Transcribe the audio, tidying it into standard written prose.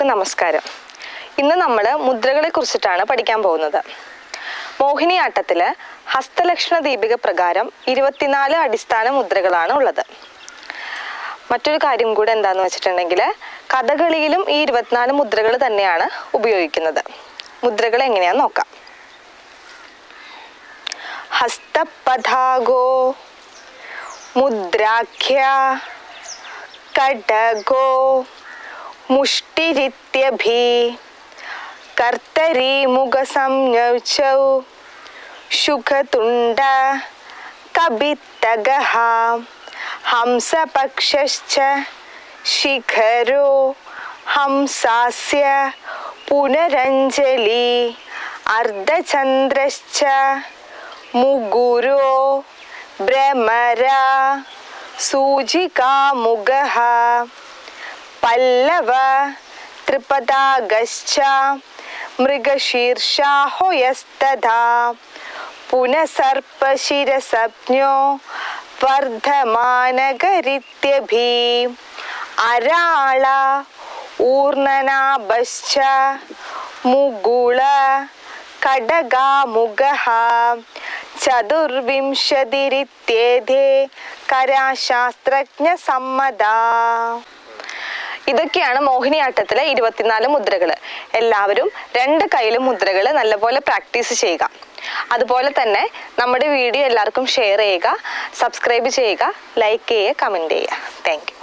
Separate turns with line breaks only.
നമസ്കാരം. ഇന്ന് നമ്മൾ മുദ്രകളെ കുറിച്ചിട്ടാണ് പഠിക്കാൻ പോകുന്നത്. മോഹിനിയാട്ടത്തില് ഹസ്തലക്ഷണ ദീപിക പ്രകാരം 24 അടിസ്ഥാന മുദ്രകളാണ് ഉള്ളത്. മറ്റൊരു കാര്യം കൂടെ എന്താന്ന് വെച്ചിട്ടുണ്ടെങ്കിൽ കഥകളിയിലും ഈ 24 മുദ്രകൾ തന്നെയാണ് ഉപയോഗിക്കുന്നത്. മുദ്രകൾ എങ്ങനെയാന്ന് നോക്കാം. ഹസ്തപഥാഗോ, മുദ്രാഖ്യ, കടഗോ, മുഷ്ടിരിത്യഭി, കർത്തരി മുഖസംജ്ഞൗ, ശുഖതുണ്ഡ, കപിത്തഗഃ, ഹംസപക്ഷശ്ച, ശിഖരോ, ഹംസാസ്യ, പുനരഞ്ജലി, അർദ്ധചന്ദ്രശ്ച, മുഗുരോ, ഭ്രമര, സൂചികാമുഖഃ, പല്ലവ, ത്രിപദാഗശ്ച, മൃഗശീർഷാഹോയസ്തഥാ, പുനഃസർപ്പശിരസപ്ഞോ, വർദ്ധമാനകരിത്യഭി, അരാള, ഊർണനാഭശ്ച, മുകുള, കടകാമുഖഃ, ചതുർവിംശതിരിത്യേധേ കരാശാസ്ത്രജ്ഞ സമ്മതാ. ഇതൊക്കെയാണ് മോഹിനിയാട്ടത്തിലെ 24 മുദ്രകൾ. എല്ലാവരും 2 കൈയിലും മുദ്രകൾ നല്ലപോലെ പ്രാക്ടീസ് ചെയ്യുക. അതുപോലെ തന്നെ നമ്മുടെ വീഡിയോ എല്ലാവർക്കും ഷെയർ ചെയ്യുക, സബ്സ്ക്രൈബ് ചെയ്യുക, ലൈക്ക് ചെയ്യുക, കമൻറ്റ് ചെയ്യുക. Thank you.